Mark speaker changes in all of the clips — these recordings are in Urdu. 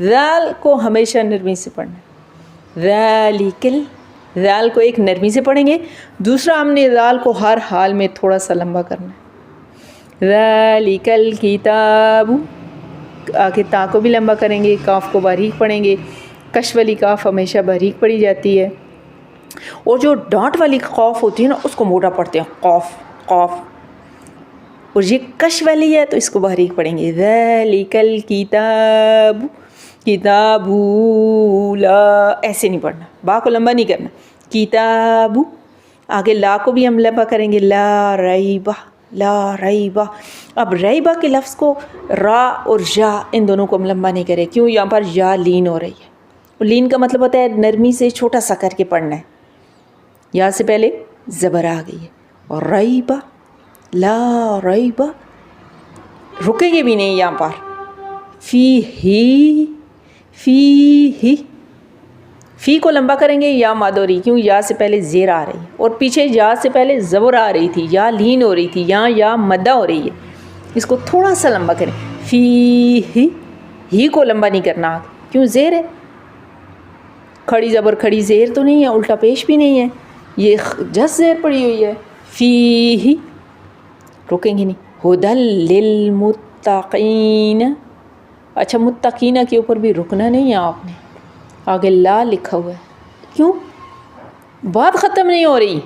Speaker 1: ذال کو ہمیشہ نرمی سے پڑھنا ہے. ذالکل، ذال کو ایک نرمی سے پڑھیں گے. دوسرا ہم نے ذال کو ہر حال میں تھوڑا سا لمبا کرنا ہے. ذالکل کتاب، آگے تا کو بھی لمبا کریں گے، کاف کو باریک پڑھیں گے. کش والی کاف ہمیشہ باریک پڑھی جاتی ہے، اور جو ڈانٹ والی قاف ہوتی ہے نا اس کو موٹا پڑھتے ہیں، قاف قاف. اور یہ کش والی ہے تو اس کو باریک پڑھیں گے. ذالکل کتاب، کتاب لا، ایسے نہیں پڑھنا، با کو لمبا نہیں کرنا. کتاب، آگے لا کو بھی ہم لمبا کریں گے. لا ریبہ، لا ریبہ. اب ریبہ کے لفظ کو را اور یا ان دونوں کو ہم لمبا نہیں کریں. کیوں؟ یہاں پر یا لین ہو رہی ہے. لین کا مطلب ہوتا ہے نرمی سے چھوٹا سا کر کے پڑھنا ہے. یا سے پہلے زبر آ گئی ہے. اور ریبہ، لا ریبہ، رکیں گے بھی نہیں یہاں پر. فی ہی، فی ہی، فی کو لمبا کریں گے یا مد ہو رہی، کیوں؟ یا سے پہلے زیر آ رہی ہے، اور پیچھے یا سے پہلے زبر آ رہی تھی، یا لین ہو رہی تھی، یہاں یا مدہ ہو رہی ہے. اس کو تھوڑا سا لمبا کریں. فی ہی کو لمبا نہیں کرنا، کیوں؟ زیر ہے. کھڑی زبر کھڑی زیر تو نہیں ہے، الٹا پیش بھی نہیں ہے، یہ جس زیر پڑی ہوئی ہے. فی ہی، رکیں گے نہیں. ہدل للمتقین. اچھا، متقین کے اوپر بھی رکنا نہیں ہے آپ نے. آگے لا لکھا ہوا ہے، کیوں؟ بات ختم نہیں ہو رہی.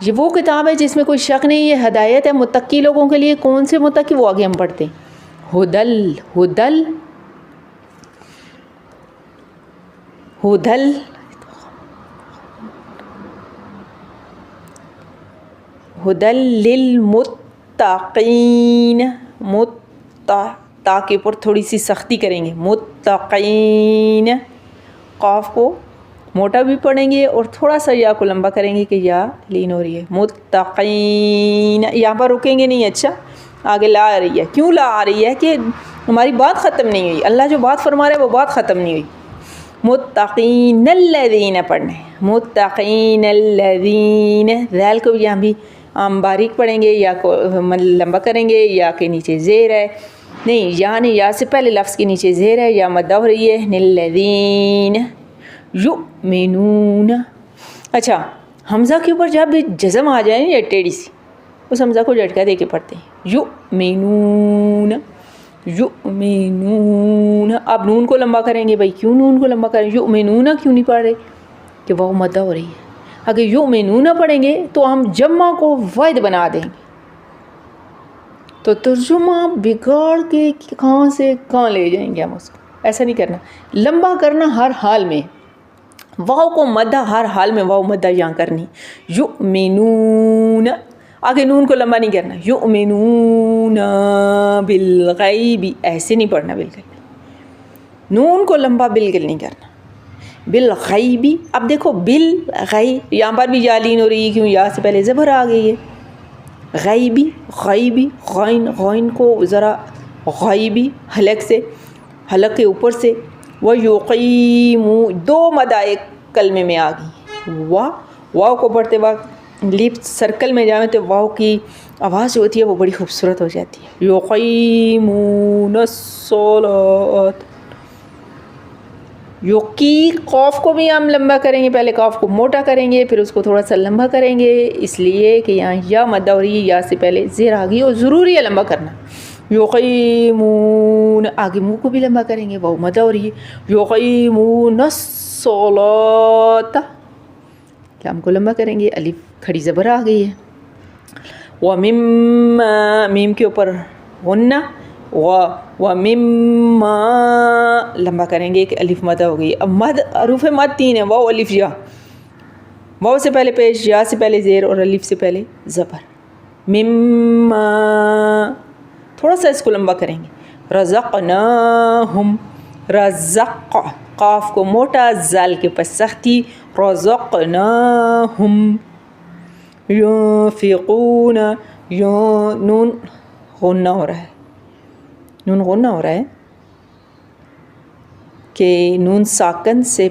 Speaker 1: یہ وہ کتاب ہے جس میں کوئی شک نہیں، یہ ہدایت ہے متقی لوگوں کے لیے. کون سے متقی؟ وہ آگے ہم پڑھتے ہیں. ہدل، ہدل، ہدل، ہدل للمتقین. تا کے اوپر تھوڑی سی سختی کریں گے. متقین، قاف کو موٹا بھی پڑھیں گے اور تھوڑا سا یا کو لمبا کریں گے کہ یا لین ہو رہی ہے. متقین، یہاں پر رکیں گے نہیں. اچھا، آگے لا آ رہی ہے. کیوں لا آ رہی ہے؟ کہ ہماری بات ختم نہیں ہوئی. اللہ جو بات فرما رہے ہیں وہ بات ختم نہیں ہوئی. متقین الذین پڑھنے، متقین الذین. ذیل کو بھی یہاں بھی ہم باریک پڑھیں گے، یا کو لمبا کریں گے. یا کے نیچے زیر ہے، نہیں یا نہیں، یا سے پہلے لفظ کے نیچے زیر ہے، یا مدہ ہو رہی ہے. الذین یؤمنون. اچھا، حمزہ کے اوپر جب جزم آ جائے یا ٹیڑھی سی، اس حمزہ کو جھٹکا دے کے پڑھتے ہیں. یؤمنون، یؤمنون. اب نون کو لمبا کریں گے. بھائی کیوں نون کو لمبا کریں؟ یؤمنون کیوں نہیں پڑھ رہے؟ کہ وہ مدہ ہو رہی ہے. اگر یؤمنون پڑھیں گے تو ہم جمع کو واحد بنا دیں گے، تو ترجمہ بگاڑ کے کہاں سے کہاں لے جائیں گے ہم اس کو. ایسا نہیں کرنا، لمبا کرنا ہر حال میں. واو کو مدہ ہر حال میں واو مدہ یہاں کرنی. یؤمنون، آگے نون کو لمبا نہیں کرنا. یؤمنون بالغیب، ایسے نہیں پڑھنا بالکل. نون کو لمبا بالکل نہیں کرنا. بالغیبی. اب دیکھو بالغیب، یہاں پر بھی یا لین ہو رہی ہے، کیوں؟ یا سے پہلے زبر آ گئی ہے. غیبی، غیبی، غین، غین کو ذرا غیبی حلق سے، حلق کے اوپر سے. وَيُقِيمُ، دو مدہ ایک کلمے میں آ گئی. واو کو پڑھتے وقت لپ سرکل میں جائیں تو واو کی آواز جو ہوتی ہے وہ بڑی خوبصورت ہو جاتی ہے. یُقِيمُونَ الصَّلَاةَ. یوکی، قاف کو بھی ہم لمبا کریں گے. پہلے قاف کو موٹا کریں گے، پھر اس کو تھوڑا سا لمبا کریں گے، اس لیے کہ یہاں یا مدہ ہو رہی ہے، یا سے پہلے زیر آ گئی اور ضروری ہے لمبا کرنا. یقیمون، آگے منہ کو بھی لمبا کریں گے، وہ مدہ ہو رہی ہے. یقیمون الصلاۃ، کیا ہم کو لمبا کریں گے، الف کھڑی زبر آ گئی ہے. وَمِمَّا، میم کے اوپر غنہ، وَمِمَّا لمبا کریں گے کہ الف مدہ ہو گئی. اب مد، حروف مد تین ہیں، واو الف یا. واو سے پہلے پیش، یا سے پہلے زیر اور الف سے پہلے زبر. مِمَّا، تھوڑا سا اس کو لمبا کریں گے. رزقناہم، رزق، قاف کو موٹا، زال کے پاس سختی. رزقناہم. ينفقون، نون غنہ ہو رہا ہے، نون غنہ ہو رہا ہے کہ نون ساکن سے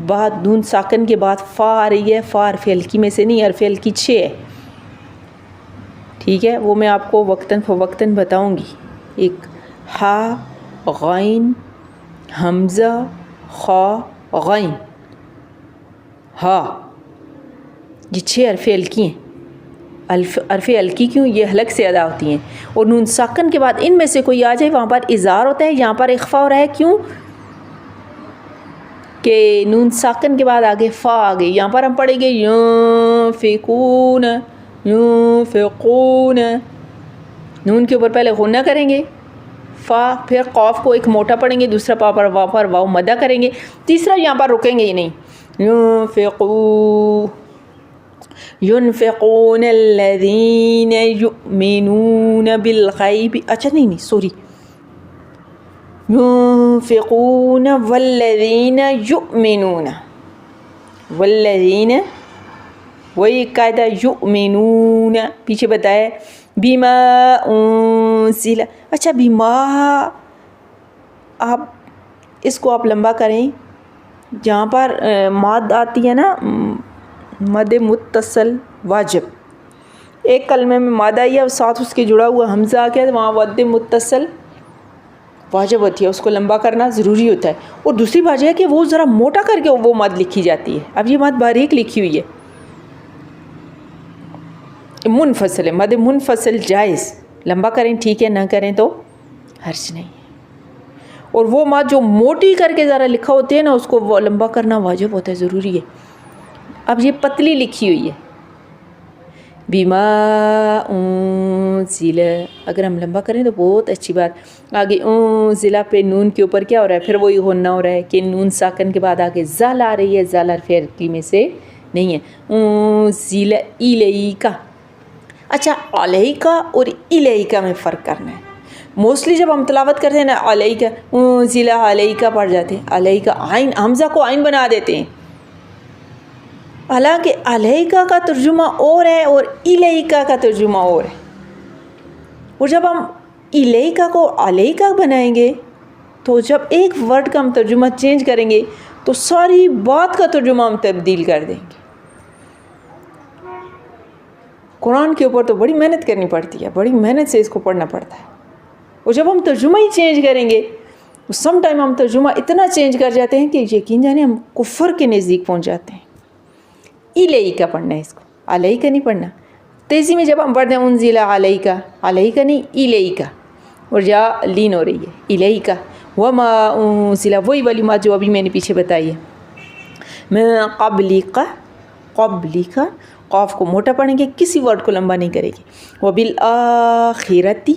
Speaker 1: بعد، نون ساکن کے بعد فا آ رہی ہے. فا حرف ہلکی میں سے نہیں، حرف ہلکی 6 ہے. ٹھیک ہے، وہ میں آپ کو وقتاً فوقتاً بتاؤں گی. ایک ہا غین حمزہ خا غین ہا، یہ 6 حرف الکی ہیں. حرف الکی کیوں؟ یہ حلق سے ادا ہوتی ہیں. اور نون ساکن کے بعد ان میں سے کوئی آ جائے وہاں پر اظہار ہوتا ہے، یہاں پر اخفا ہو رہا ہے. کیوں کہ نون ساکن کے بعد آگے فا آ گئی. یہاں پر ہم پڑھیں گے ينفقون ينفقون، نون کے اوپر پہلے غنہ کریں گے فا، پھر قاف کو ایک موٹا پڑھیں گے، دوسرا پا پر واؤ مدہ کریں گے، تیسرا یہاں پر رکیں گے ہی نہیں. ينفقون الذين يؤمنون بالغیب، اچھا نہیں سوری، ينفقون والذین یؤمنون، والذین وہی قاعدہ یؤمنون پیچھے بتایا بما انزل. اچھا بما آپ اس کو آپ لمبا کریں، جہاں پر ماد آتی ہے نا مد متصل واجب، ایک کلمے میں ماد آئی ہے اور ساتھ اس کے جڑا ہوا حمزہ آ گیا، وہاں مد متصل واجب ہوتی ہے، اس کو لمبا کرنا ضروری ہوتا ہے. اور دوسری بات یہ ہے کہ وہ ذرا موٹا کر کے وہ مد لکھی جاتی ہے. اب یہ مد باریک لکھی ہوئی ہے، منفصل ہے، مد منفصل جائز، لمبا کریں ٹھیک ہے، نہ کریں تو حرج نہیں. اور وہ مد جو موٹی کر کے ذرا لکھا ہوتے ہیں نا اس کو وہ لمبا کرنا واجب ہوتا ہے، ضروری ہے. اب یہ پتلی لکھی ہوئی ہے بما انزل، اگر ہم لمبا کریں تو بہت اچھی بات. آگے انزل پہ نون کے اوپر کیا ہو رہا ہے؟ پھر وہی غنہ ہو رہا ہے کہ نون ساکن کے بعد آگے زال آ رہی ہے، زال حرف الکی میں سے نہیں ہے. انزل الیکا، اچھا علیکا اور الیکا میں فرق کرنا ہے. موسٹلی جب ہم تلاوت کرتے ہیں نا علیکا انزل علیکا پڑھ جاتے ہیں، علیکا عین حمزہ کو عین بنا دیتے ہیں، حالانکہ علیکا کا ترجمہ اور ہے اور الیکا کا ترجمہ اور ہے. اور جب ہم الیکا کو علیکا بنائیں گے تو جب ایک ورڈ کا ہم ترجمہ چینج کریں گے تو ساری بات کا ترجمہ ہم تبدیل کر دیں گے. قرآن کے اوپر تو بڑی محنت کرنی پڑتی ہے، بڑی محنت سے اس کو پڑھنا پڑتا ہے. اور جب ہم ترجمہ ہی چینج کریں گے سم ٹائم ہم ترجمہ اتنا چینج کر جاتے ہیں کہ یقین جانے ہم کفر کے نزدیک پہنچ جاتے ہیں. الیکا پڑھنا ہے، اس کو علیکا نہیں پڑھنا. تیزی میں جب ہم پڑھتے ہیں انزل علیکا، علیکا نہیں الیکا، اور جا لین ہو رہی ہے الیکا. وما انزل وہی والی بات جو ابھی میں نے پیچھے بتائی ہے. من قبلک، قبلک قاف کو موٹا پڑھیں گے، کسی ورڈ کو لمبا نہیں کرے گی. وبالآخرتی،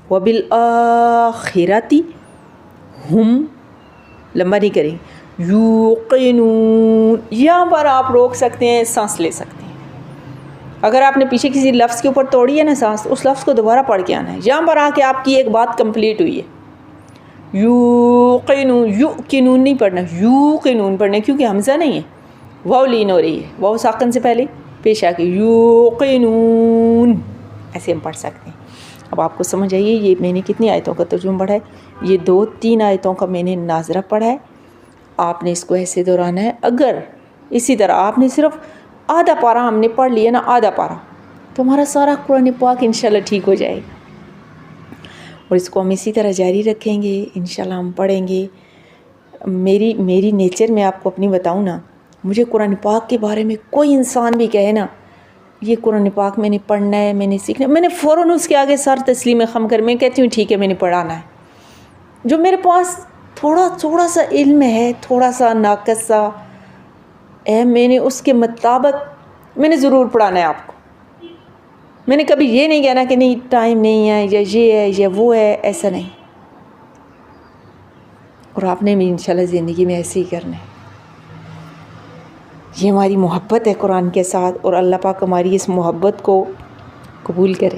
Speaker 1: وبالآخرتی ہم لمبا نہیں کریں گے. یوقنون، یہاں پر آپ روک سکتے ہیں، سانس لے سکتے ہیں. اگر آپ نے پیچھے کسی لفظ کے اوپر توڑی ہے نا سانس، اس لفظ کو دوبارہ پڑھ کے آنا ہے. یہاں پر آ کے آپ کی ایک بات کمپلیٹ ہوئی ہے. یوقنون، یوقنون نہیں پڑھنا، یوقنون پڑھنا کیونکہ حمزہ نہیں ہے، واو لین ہو رہی ہے، واو ساکن سے پہلے پیش آ کے یوقنون ایسے ہم پڑھ سکتے ہیں. اب آپ کو سمجھ آئیے یہ میں نے کتنی آیتوں کا ترجمہ پڑھا ہے. یہ 2-3 آیتوں کا میں نے ناظرہ پڑھا ہے. آپ نے اس کو ایسے دہرانا ہے. اگر اسی طرح آپ نے صرف آدھا پارہ ہم نے پڑھ لیا نا، آدھا پارہ، تو ہمارا سارا قرآن پاک انشاءاللہ ٹھیک ہو جائے گا. اور اس کو ہم اسی طرح جاری رکھیں گے، انشاءاللہ ہم پڑھیں گے. میری نیچر میں آپ کو اپنی بتاؤں نا، مجھے قرآن پاک کے بارے میں کوئی انسان بھی کہے نا یہ قرآن پاک میں نے پڑھنا ہے، میں نے سیکھنا ہے، میں نے فوراً اس کے آگے سر تسلیم خم کر میں کہتی ہوں ٹھیک ہے میں نے پڑھانا ہے. جو میرے پاس تھوڑا سا علم ہے، تھوڑا سا ناقص سا ہے، میں نے اس کے مطابق میں نے ضرور پڑھانا ہے آپ کو. میں نے کبھی یہ نہیں کہنا کہ نہیں ٹائم نہیں ہے یا یہ ہے یا وہ ہے، ایسا نہیں. اور آپ نے بھی انشاءاللہ زندگی میں ایسے ہی کرنا ہے. یہ ہماری محبت ہے قرآن کے ساتھ، اور اللہ پاک ہماری اس محبت کو قبول کرے.